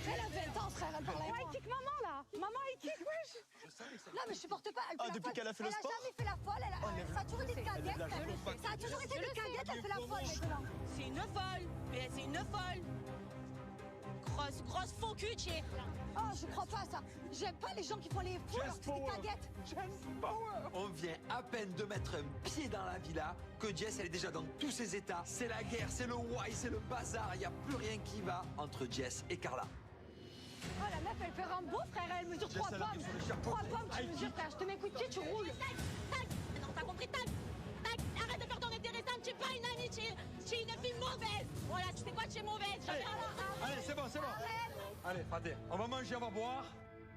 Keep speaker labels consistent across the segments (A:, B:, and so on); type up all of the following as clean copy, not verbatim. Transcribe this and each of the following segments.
A: Elle a 20 ans, frère, elle parle à moi.
B: Elle kick maman, là. Maman, elle kick, wesh.
A: Non, mais je supporte pas. Elle fait la
C: depuis
A: folle.
C: qu'elle a fait le sport.
A: Elle a jamais fait la folle. Ça a toujours été une caguette. Ça a toujours été une caguette, elle fait la folle maintenant.
B: C'est une folle. Mais c'est une folle. Grosse faux cul, tu es.
A: Oh, je crois pas à ça. J'aime pas les gens qui font les fous alors que c'est des caguettes.
D: On vient à peine de mettre un pied dans la villa que Jess, elle est déjà dans tous ses états. C'est la guerre, c'est le why, c'est le bazar. Il n'y a plus rien qui va entre Jess et Carla.
A: Oh, la meuf, elle fait Rambo, frère. Elle mesure 3 pommes. 3 pommes, tu mesures, frère. Je te mets coup de pied, tu roules.
B: Tac. Non, t'as compris, tac. Arrête de faire ton intéressante. Tu es pas une amie, tu es une fille mauvaise. Voilà, tu sais quoi, tu es mauvaise.
C: Allez, c'est bon. Allez, Fadé, on va manger, on va boire.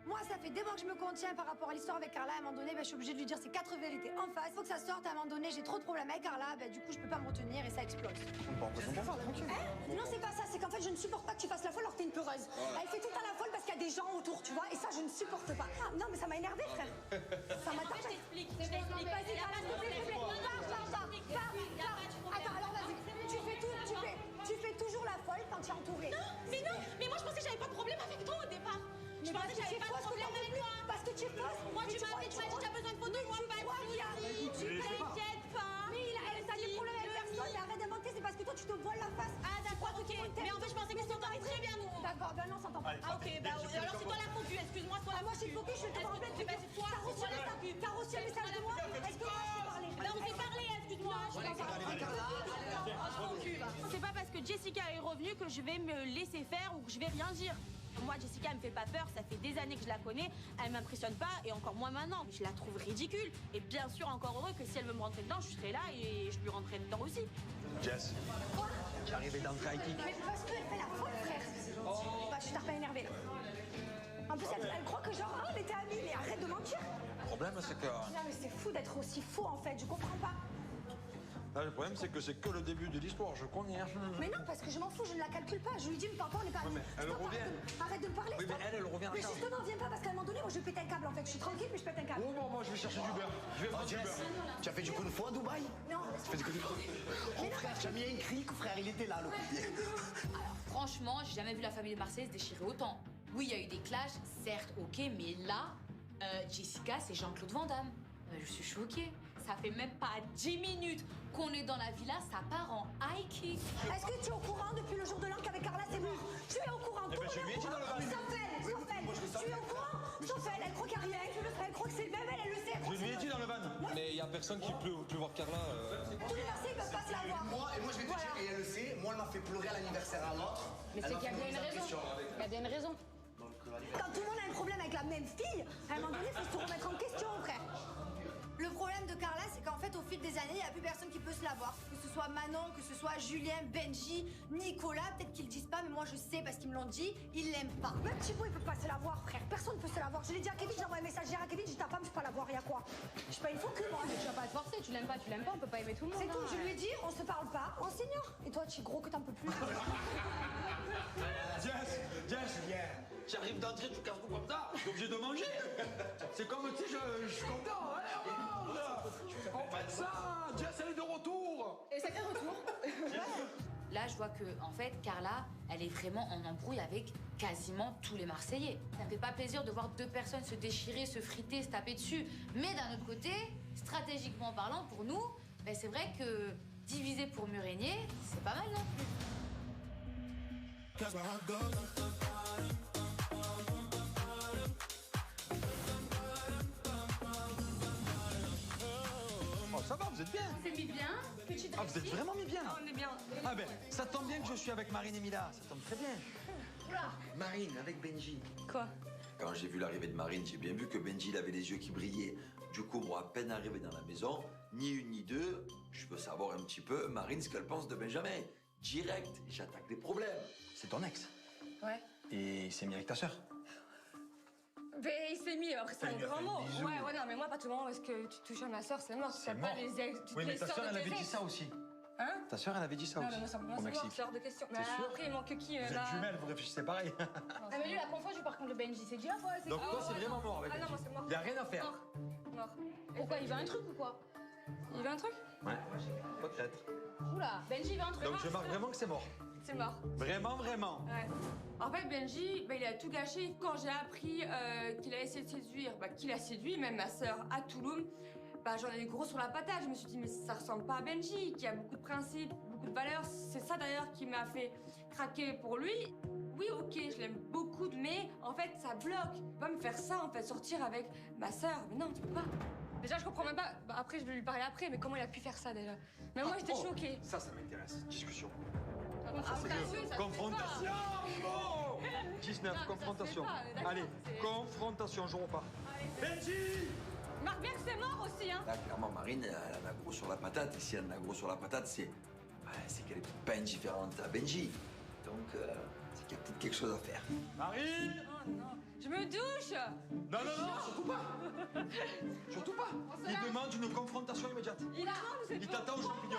A: Moi, ça fait des mois que je me contiens par rapport à l'histoire avec Carla. À un moment donné, je suis obligée de lui dire ces 4 vérités en face. Faut que ça sorte. À un moment donné, j'ai trop de problèmes avec Carla. Du coup, je peux pas me retenir et ça explose.
C: Bon, on va faire tranquille.
A: Non, c'est pas ça. C'est qu'en fait, je ne supporte pas que tu fasses la folle alors que t'es une peureuse. Elle fait tout le temps la folle parce qu'il y a des gens autour, tu vois. Et ça, je ne supporte pas. Ah, non, mais ça m'a énervé, frère. Ça m'a tapé.
B: Je t'explique.
A: Vas-y, Carla, s'il te plaît, s'il te plaît. Pars. Attends, alors vas-y. Tu fais toujours la folle quand tu es entourée.
B: Non, mais moi je pensais que j'avais pas de problème avec toi au départ. Je pensais que j'avais pas de problème avec toi.
A: Parce que tu es fausse.
B: Moi tu m'as dit que t'as besoin de photos, moi pas de soucis. T'inquiète pas.
A: Mais t'as des problèmes avec personne. Mais arrête d'inventer, c'est parce que toi tu te voiles la face.
B: Ah d'accord, ok. Mais en fait je pensais que s'entendait très bien nous.
A: D'accord, ben non, on s'entend pas.
B: Ah ok, bah alors c'est toi la cocu, excuse-moi, c'est toi la
A: Moi je suis focus, je te parle plein de trucs.
B: C'est toi,
A: T'as reçu un message de moi? Est-ce que moi je t'ai parlé?
B: Non, on s'est parlé, excuse-moi. C'est pas parce que Jessica est revenue que je vais me laisser faire ou que je vais rien dire. Moi, Jessica, elle me fait pas peur, ça fait des années que je la connais, elle m'impressionne pas et encore moins maintenant. Je la trouve ridicule et bien sûr encore heureux que si elle veut me rentrer dedans, je serai là et je lui rentrerai dedans aussi.
C: Jess.
A: Quoi?
D: Tu es arrivé dans le high kick.
A: Mais parce qu'elle fait la faute, frère. Bah, je t'ai pas énervé là. En plus, elle croit que genre, on était amis, mais arrête de mentir.
C: Le problème, c'est que...
A: Non, mais c'est fou d'être aussi faux en fait, je comprends pas.
C: Là, le problème, c'est que c'est que le début de l'histoire, je connais.
A: Mais non, parce que je m'en fous, je ne la calcule pas. Je lui dis, mais papa, on n'est pas amis.
C: mais elle revient.
A: Arrête de me parler.
D: Oui, mais elle revient en
A: Mais
D: charge.
A: justement, viens pas parce qu'à un moment donné, moi je vais péter un câble en fait. Je suis tranquille, mais je pète un câble.
C: Oh, bon, moi, je vais chercher du beurre. Je vais prendre du beurre.
E: Tu as fait du kung fu à Dubaï?
A: Non,
E: Tu fais du kung fu? Oh frère, tu as mis un cric, frère, il était là, le coup de pied.
F: Franchement, j'ai jamais vu la famille de Marseille se déchirer autant. Oui, il y a eu des clashs, certes, ok, mais là, Jessica, c'est Jean-Claude Van Damme. Je suis choquée. Ça fait même pas 10 minutes qu'on est dans la villa, ça part en high kick.
A: est-ce que tu es au courant depuis le jour de l'an qu'avec Carla c'est bon? Tu es au courant, tout le monde est au courant. Sauf elle. Tu es au courant? Sauf elle croit qu'il n'y a rien. Elle croit que c'est le même, elle le sait.
C: Je lui ai dit dans le van. Mais il n'y a personne qui peut voir Carla.
A: Tous les Marseillais ne peuvent pas se la voir.
E: Moi, je vais te dire, et elle le sait, moi, elle m'a fait pleurer à l'anniversaire à l'autre.
F: Mais c'est qu'il y a bien une raison. Il y a bien une raison.
A: Quand tout le monde a un problème avec la même fille, à un moment donné, il faut se remettre en question, frère. Le problème de Carla, c'est qu'en fait, au fil des années, il n'y a plus personne qui peut se la voir. Que ce soit Manon, que ce soit Julien, Benji, Nicolas, peut-être qu'ils le disent pas, mais moi je sais parce qu'ils me l'ont dit, ils l'aiment pas. Même Thibaut, il peut pas se la voir, frère. Personne ne peut se la voir. Je l'ai dit à Kevin, j'ai envoyé un message hier à Kevin, j'ai dit ta femme, je peux pas la voir, il y a quoi? Je suis pas une faux cul, moi.
F: Mais tu vas pas te forcer, tu l'aimes pas, on peut pas aimer tout le monde.
A: C'est tout, je lui ai dit, on se parle pas, on s'ignore. Et toi, tu es gros que t'en peux plus.
C: Jess, j'arrive d'entrer, tu casses tout comme ça. Je suis obligé de manger. C'est comme, tu sais, je suis content. Allez, on mange. On fait ça. Jess, elle est de retour.
F: Et sacré retour. Là, je vois que, en fait, Carla, elle est vraiment en embrouille avec quasiment tous les Marseillais. Ça me fait pas plaisir de voir deux personnes se déchirer, se friter, se taper dessus. Mais d'un autre côté, stratégiquement parlant, pour nous, ben, c'est vrai que diviser pour mieux régner, c'est pas mal non plus.
C: Oh, ça va, vous êtes bien.
B: On s'est mis bien, petite
C: Ah, vous êtes vraiment mis bien.
B: On est bien.
D: Ah ben, ça tombe bien que je suis avec Marine et Mila, ça tombe très bien. Marine, avec Benji.
B: Quoi?
D: Quand j'ai vu l'arrivée de Marine, j'ai bien vu que Benji il avait les yeux qui brillaient. Du coup, moi, à peine arrivé dans la maison, ni une ni deux, je veux savoir un petit peu, Marine, ce qu'elle pense de Benjamin. Direct, j'attaque les problèmes.
C: C'est ton ex.
F: Ouais.
C: Et il s'est mis avec ta sœur.
G: Ben, il s'est mis, après c'est un
C: lui a
G: grand
C: fait
G: mot.
C: le bisou.
G: Ouais, non, mais moi, pas tout le monde, parce que tu touches à ma soeur, c'est mort. Tu
C: C'est
G: tapes pas
C: mort.
G: les ex, toutes
C: Oui, mais
G: les
C: ta
G: sœurs
C: sœur,
G: de
C: elle avait
G: tes
C: dit
G: ex.
C: ça aussi.
G: Hein?
C: Ta sœur, elle avait dit ça
G: Non,
C: aussi.
G: mais moi, ça me
C: au Mexique.
G: ce genre de questions. Mais
C: T'es sûr
G: après, il manque qui
C: Vous êtes jumelles, vous réfléchissez pareil.
G: Ah, mais lui, il a confondu par contre le Benji, c'est déjà quoi?
C: Donc toi, c'est vraiment mort avec
G: Ah non,
C: Benji.
G: moi, c'est mort.
C: Il n'y a rien à faire.
G: Mort.
F: Pourquoi, il veut un truc ou quoi?
G: Il veut un truc?
C: Ouais, peut-être.
F: Oula, Benji veut un truc.
C: Donc je marque vraiment que c'est mort.
G: c'est mort.
C: Vraiment, vraiment.
G: Ouais. En fait, Benji, il a tout gâché. Quand j'ai appris qu'il a essayé de séduire, qu'il a séduit même ma sœur à Touloum, j'en ai eu gros sur la patate. Je me suis dit, mais ça ressemble pas à Benji, qui a beaucoup de principes, beaucoup de valeurs. C'est ça d'ailleurs qui m'a fait craquer pour lui. Oui, ok, je l'aime beaucoup, mais en fait, ça bloque. Tu peux pas me faire ça, en fait, sortir avec ma sœur. Mais non, tu peux pas. Déjà, je comprends même pas. Après, je vais lui parler après, mais comment il a pu faire ça déjà? Mais moi, j'étais choquée.
C: Ça m'intéresse. Discussion.
G: Confrontation.
C: Bon 19,
G: Non, mais
C: confrontation.
G: ça se fait pas, d'accord,
C: Allez,
G: c'est-
C: confrontation, je repars. Benji!
G: Marc bien que c'est mort aussi, hein.
D: Là, clairement, Marine, elle en a gros sur la patate. Et si elle en a gros sur la patate, c'est qu'elle est pas indifférente à Benji. Donc, c'est qu'il y a peut-être quelque chose à faire.
C: Marine!
G: Oh non. Je me douche.
C: Non, surtout pas! Surtout pas! Il demande une confrontation immédiate. Il t'attend au champignon.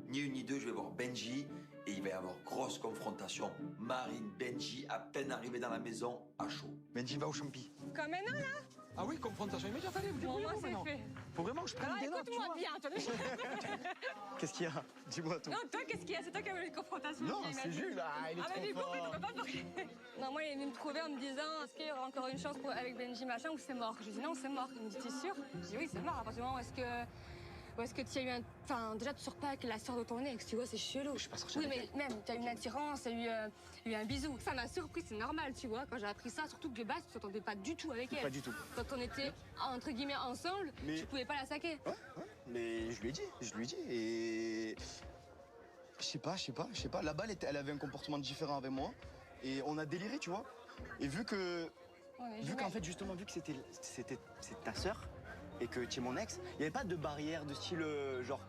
D: Ni une ni deux, je vais voir Benji et il va y avoir grosse confrontation. Marine, Benji, à peine arrivés dans la maison, à chaud.
C: Benji va au champi.
G: Comme maintenant, là.
C: Ah oui, confrontation immédiate, allez, vous
G: Bon, moi,
C: débrouillez-vous
G: c'est
C: maintenant.
G: fait.
C: Faut vraiment que je prenne
G: Alors,
C: des notes, tu
G: écoute-moi
C: vois.
G: bien, toi.
E: Qu'est-ce qu'il y a? Dis-moi tout.
G: Non, toi, qu'est-ce qu'il y a? C'est toi qui as eu une confrontation.
E: Non,
G: qui m'a
E: c'est
G: dit.
E: Jules, il est
G: Ah, mais du coup,
E: trop
G: tu
E: fort.
G: peux pas parler. Non, moi, il est venu me trouver en me disant est-ce qu'il y aura encore une chance avec Benji machin ou c'est mort? Je dis non, c'est mort. Il me dit t'es sûr? Je dis oui, c'est mort. À partir du moment où est-ce que tu as eu un. Enfin, déjà, tu sors pas avec la sœur de ton ex, tu vois, c'est chelou.
E: Je suis pas sorti
G: Oui,
E: avec
G: mais même, tu as eu une attirance, il y a eu un bisou. Ça m'a surpris, c'est normal, tu vois, quand j'ai appris ça. Surtout que de base, tu t'entendais pas du tout avec elle.
E: Pas du tout.
G: Quand on était, entre guillemets, ensemble,
E: Mais-
G: tu pouvais pas la saquer.
E: Ouais, mais je lui ai dit, et... Je sais pas, là-bas, elle avait un comportement différent avec moi, et on a déliré, tu vois. Et vu qu'en fait, justement, vu que c'est ta sœur, et que tu es mon ex, il n'y avait pas de barrière de style, genre,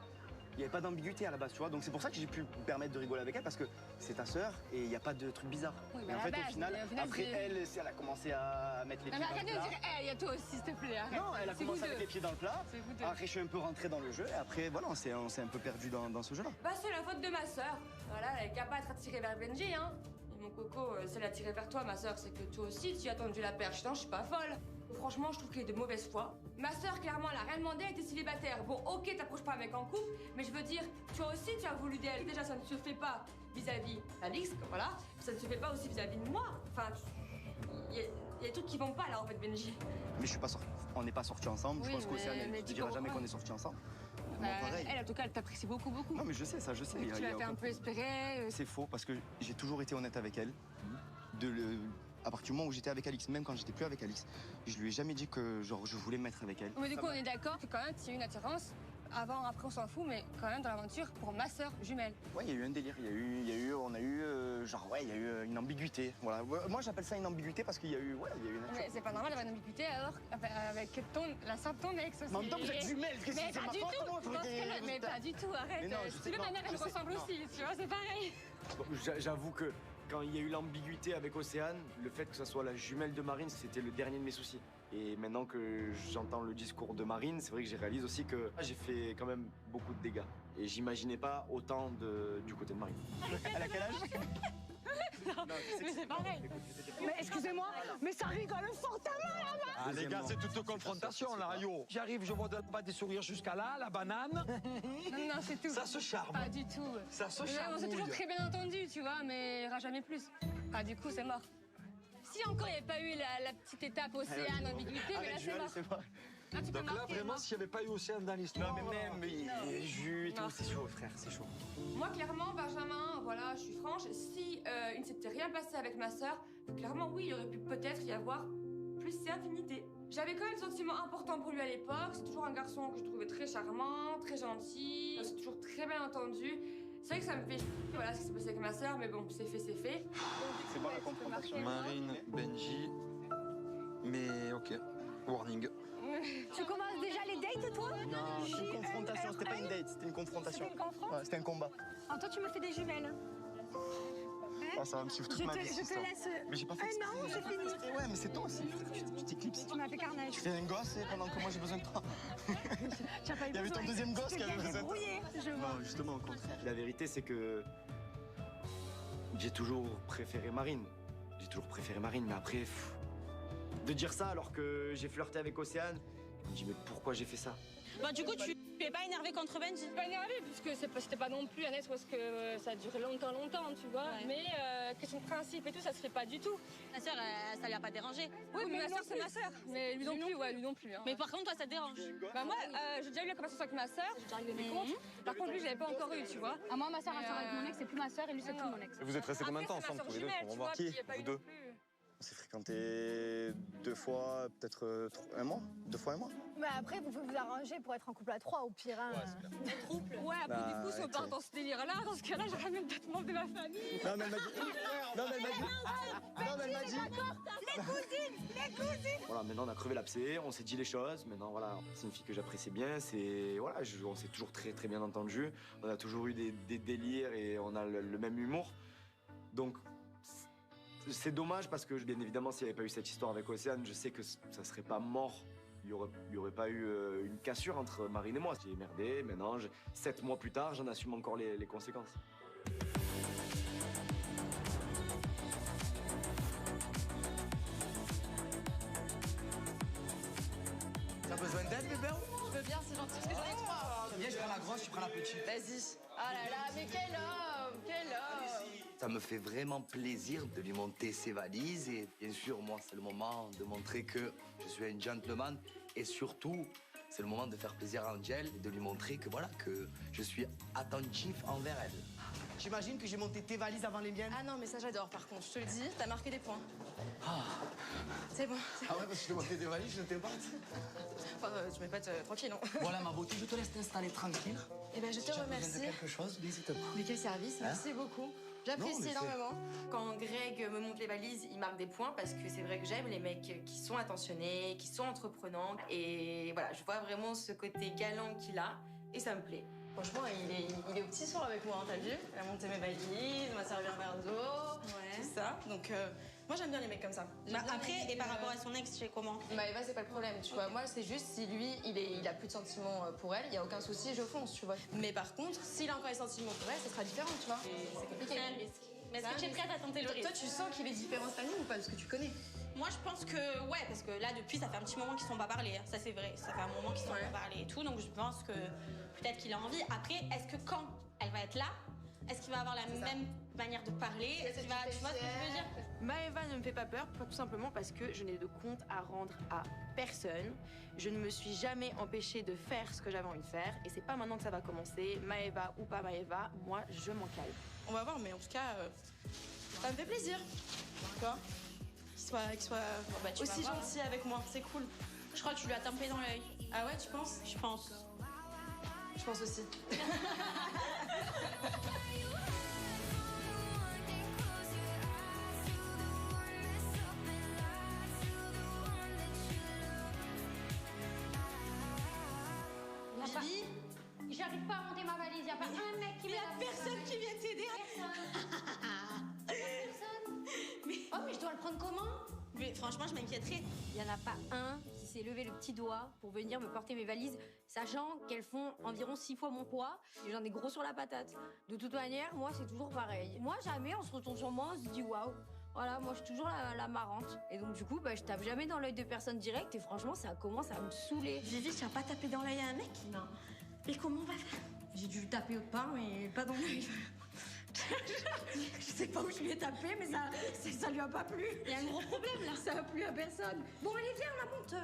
E: il n'y avait pas d'ambiguïté à la base, tu vois. Donc c'est pour ça que j'ai pu me permettre de rigoler avec elle, parce que c'est ta sœur, et il n'y a pas de truc bizarre.
G: Oui,
E: Et
G: mais
E: en
G: à
E: fait,
G: la
E: au
G: base,
E: final,
G: mais au final,
E: après
G: c'est-
E: elle, elle a commencé à mettre les
G: Non,
E: pieds
G: mais
E: dans
G: arrête
E: le
G: de
E: plat.
G: dire, il y a toi aussi, s'il te plaît. Arrête.
E: Non, elle a
G: C'est
E: commencé
G: vous
E: à mettre
G: deux.
E: les pieds dans le plat.
G: C'est vous deux.
E: Après, je suis un peu rentré dans le jeu. Et après, voilà, on s'est un peu perdu dans ce jeu-là.
G: C'est la faute de ma sœur. Voilà, elle est capable d'être attirée vers Benji, hein. Et mon coco, si elle est attirée vers toi, ma sœur, c'est que toi aussi, tu as tendu la perche. Non, je suis pas folle. Franchement, je trouve qu'elle est de mauvaise foi. Ma sœur, clairement, elle a rien demandé, elle était célibataire. Bon, ok, t'approches pas un mec en couple, mais je veux dire, toi aussi, tu as voulu d'elle. Déjà, ça ne se fait pas vis-à-vis d'Alix, voilà. Ça ne se fait pas aussi vis-à-vis de moi. Enfin, il y a des trucs qui vont pas, là, en fait, Benji.
E: Mais je suis pas sorti. On n'est pas sortis ensemble.
G: Oui,
E: je pense qu'Océane,
G: mais
E: elle ne te
G: tu
E: dira jamais
G: comprends.
E: qu'on est sortis ensemble. Moi, pareil.
G: Elle, en tout cas, elle t'apprécie beaucoup, beaucoup.
E: Non, mais je sais, ça, je sais.
G: Tu
E: y a
G: l'as fait
E: aucun-
G: un peu espérer.
E: C'est faux parce que j'ai toujours été honnête avec elle. À partir du moment où j'étais avec Alix, même quand j'étais plus avec Alix, je lui ai jamais dit que genre, je voulais me mettre avec elle.
G: Mais du coup, on est d'accord que quand même, tu as eu une attirance. Avant, après, on s'en fout, mais quand même dans l'aventure pour ma sœur jumelle.
E: Ouais, il y a eu un délire. On a eu, il y a eu une ambiguïté. Voilà. Ouais, moi, j'appelle ça une ambiguïté parce qu'il y a eu, il y a eu une.
G: Mais c'est pas normal d'avoir une ambiguïté alors avec la sœur de ton ex aussi.
E: Mais en même temps, vous êtes jumelles. Qu'est-ce que
G: Mais
E: c'est
G: pas
E: ma
G: du
E: faute,
G: tout.
E: comment vous
G: Dans ce
E: voulez-
G: cas-là, mais pas du tout, arrête.
E: Mais non, je
G: Si
E: sais,
G: tu veux,
E: non,
G: ma mère, elle
E: je
G: me
E: sais,
G: ressemble
E: non.
G: aussi, tu vois, c'est pareil.
H: Bon, j'avoue que quand il y a eu l'ambiguïté avec Océane, le fait que ça soit la jumelle de Marine, c'était le dernier de mes soucis. Et maintenant que j'entends le discours de Marine, c'est vrai que j'ai réalisé aussi que j'ai fait quand même beaucoup de dégâts. Et j'imaginais pas autant du côté de Marine.
E: Elle a quel âge?
G: Mais c'est pareil.
I: Mais excusez-moi, mais ça rigole fortement là-bas.
C: Ah les gars, c'est toute confrontation là, yo. J'arrive, je vois de là-bas des sourires jusqu'à là, la banane.
G: Non, c'est tout.
C: Ça se charme.
G: Pas du tout.
C: Ça se
G: Mais on s'est toujours
C: charmouille.
G: très bien entendu, tu vois, mais il n'y aura jamais plus. Ah, du coup, c'est mort. Si encore il n'y avait pas eu la petite étape océane, ambiguïté, mais là,
E: Arrête,
G: c'est
E: Jules,
G: mort.
E: c'est pas.
G: Là, tu peux
C: Donc là,
G: marquer,
C: vraiment,
G: moi.
C: s'il n'y avait pas eu Océane dans l'histoire.
E: Non, mais même, jus et tout,
G: Non.
E: c'est chaud, frère, c'est chaud.
G: Moi, clairement, Benjamin, voilà, je suis franche, si il ne s'était rien passé avec ma sœur, clairement, oui, il aurait pu peut-être y avoir plus d'affinité. J'avais quand même des sentiments importants pour lui à l'époque. C'est toujours un garçon que je trouvais très charmant, très gentil. C'est toujours très bien entendu. C'est vrai que ça me fait voilà ce qui s'est passé avec ma sœur, mais bon, c'est fait, c'est fait.
E: C'est bon la confrontation.
C: Marine, Benji. Mais ok, warning.
I: Tu commences déjà les dates, toi?
E: Non, c'est une confrontation, c'était pas une date, c'était une confrontation.
I: C'était une confronte?
E: Ouais, c'était un combat.
I: Alors toi, tu me fais des jumelles.
E: Oh, ça va me suivre toute ma vie.
I: Je
E: cette
I: te
E: histoire.
I: laisse.
E: Mais j'ai pas fait
I: Un
E: exprès.
I: an, c'est fini.
E: Ouais, mais c'est toi aussi, frère, tu t'éclipses.
I: Tu m'as fait carnage.
E: Tu fais un gosse et pendant que moi j'ai besoin de toi.
I: Tu as pas eu
E: Il y avait ton
I: besoin.
E: deuxième gosse
I: Tu
E: qui
I: t'es
E: avait
I: bien
E: besoin de toi.
I: débrouillé, je vois.
E: Non, justement, au contraire.
H: La vérité, c'est que j'ai toujours préféré Marine. J'ai toujours préféré Marine, mais après, de dire ça alors que j'ai flirté avec Océane, je me dis mais pourquoi j'ai fait ça?
B: Bah du coup, tu es pas énervée contre Benji?
G: Je suis pas énervée, puisque c'était pas non plus un ex parce que ça a duré longtemps, tu vois.
B: Ouais.
G: Mais question de principe et tout, ça se fait pas du tout.
B: Ta sœur, ça lui a pas dérangé?
G: Oui, mais ma sœur, c'est ma sœur. Mais lui non plus, ouais, lui non plus. Hein.
B: Mais par contre, toi, ça te dérange?
G: Bah moi, j'ai déjà eu la conversation avec ma sœur, j'ai déjà réglé mes comptes. Par contre, lui, je l'avais pas encore eu, tu vois.
J: Ah, moi, ma sœur, elle sort avec mon ex, c'est plus ma sœur et lui, c'est plus mon ex.
K: Vous êtes restés combien de temps
G: Après, c'est
K: ensemble
G: ma
K: tous les deux?
G: sœur
K: On va
G: jumelle,
K: voir.
G: tu vois,
K: Qui?
G: puis il y a pas
K: Vous
G: eu
K: deux?
G: non plus.
E: On s'est fréquenté 2 fois, peut-être un mois. 2 fois un mois.
A: Mais après, vous pouvez vous arranger pour être en couple à 3 au pire. Hein.
G: Ouais, après,
E: Bah,
G: du coup, si on part dans ce délire-là, dans ce cas-là, je ramène d'autres membres de ma famille.
E: Non, mais elle m'a dit. Non, mais elle m'a dit. Non, mais elle m'a dit.
H: Voilà, maintenant on a crevé l'abcès, on s'est dit les choses. Maintenant, voilà, c'est une fille que j'apprécie bien. Voilà, on s'est toujours très très bien entendu. On a toujours eu des délires et on a le même humour. Donc, c'est dommage parce que, bien évidemment, s'il n'y avait pas eu cette histoire avec Océane, je sais que ça serait pas mort. Il y aurait pas eu une cassure entre Marine et moi. J'ai merdé, maintenant, 7 mois plus tard, j'en assume encore les conséquences.
C: T'as besoin d'aide, bébé?
F: Je veux bien, c'est gentil, parce que j'en ai 3.
C: Viens, je prends la grosse, tu prends la petite.
F: Vas-y. Ah là là, mais quel homme, quel homme.
L: Ça me fait vraiment plaisir de lui monter ses valises et bien sûr, moi, c'est le moment de montrer que je suis un gentleman et surtout, c'est le moment de faire plaisir à Angel et de lui montrer que voilà, que je suis attentif envers elle.
C: J'imagine que j'ai monté tes valises avant les miennes.
F: Ah non, mais ça j'adore par contre, je te le dis, t'as marqué des points. C'est bon.
C: Ah ouais, parce que je t'ai monté tes valises, je t'épate.
F: Enfin, tu m'épates tranquille, non?
C: Voilà, ma beauté, je te laisse t'installer tranquille.
F: Eh ben, je te
C: Si tu as besoin
F: remercie.
C: de quelque chose, n'hésite pas.
F: Mais quel service, merci beaucoup.
C: Non,
F: J'apprécie
C: mais c'est-
F: énormément. Quand Greg me monte les valises, il marque des points parce que c'est vrai que j'aime les mecs qui sont attentionnés, qui sont entreprenants. Et voilà, je vois vraiment ce côté galant qu'il a et ça me plaît. Franchement, il est au petit soir avec moi, hein, t'as vu? Il a monté mes valises, il m'a servi un verre d'eau, tout ça. Donc, moi j'aime bien les mecs comme ça. J'aime bien
B: Après,
F: les mecs,
B: et par rapport à son ex, tu sais comment?
F: Bah Eva, c'est pas le problème, tu vois. Moi, c'est juste si lui, il a plus de sentiments pour elle, il y a aucun souci, je fonce, tu vois. Mais par contre, s'il a encore des sentiments pour elle, ça sera différent, tu vois. C'est compliqué.
B: C'est un risque. Mais est-ce que tu es prête à tenter le risque?
F: Toi, tu sens qu'il est différent cette année ou pas? Parce que tu connais.
B: Moi, je pense que, ouais, parce que là, depuis, ça fait un petit moment qu'ils ne sont pas parlé. Hein. Ça, c'est vrai. Ça fait un moment qu'ils ne sont pas parlé et tout. Donc, je pense que peut-être qu'il a envie. Après, est-ce que quand elle va être là, est-ce qu'il va avoir la même manière de parler? Est-ce qu'il va, tu vois ce que je veux dire?
M: Maëva ne me fait pas peur, tout simplement parce que je n'ai de compte à rendre à personne. Je ne me suis jamais empêchée de faire ce que j'avais envie de faire. Et c'est pas maintenant que ça va commencer. Maëva ou pas Maëva, moi, je m'en cale.
F: On va voir, mais en tout cas, ça me fait plaisir. Quoi? Qu'il soit
B: tu
F: aussi
B: vas voir.
F: gentil avec moi, c'est cool.
B: Je crois que tu lui as tempé dans l'œil.
F: Ah ouais, tu penses?
B: Je pense.
F: Je pense aussi.
B: Bibi,
J: J'arrive pas à monter ma valise, y a pas un mec qui
B: il y
J: m'aide
B: a
J: à monter
B: personne
J: ma
B: qui vient t'aider.
J: valise. Oh, mais je dois le prendre comment?
B: Mais franchement, je m'inquiéterais.
J: Il y en a pas un qui s'est levé le petit doigt pour venir me porter mes valises, sachant qu'elles font environ 6 fois mon poids et j'en ai gros sur la patate. De toute manière, moi, c'est toujours pareil. Moi, jamais on se retourne sur moi, on se dit waouh. Voilà, moi, je suis toujours la marrante. Et donc, du coup, bah, je tape jamais dans l'œil de personne direct et franchement, ça commence à me saouler.
B: Vivi, tu vas pas taper dans l'œil à un mec?
J: Non.
B: Mais comment on va faire?
J: J'ai dû le taper autre part, mais pas dans l'œil. Je sais pas où je lui ai tapé, mais ça lui a pas plu.
B: Il y a un gros problème là.
J: Ça a plu à personne. Bon, allez, viens, on la monte.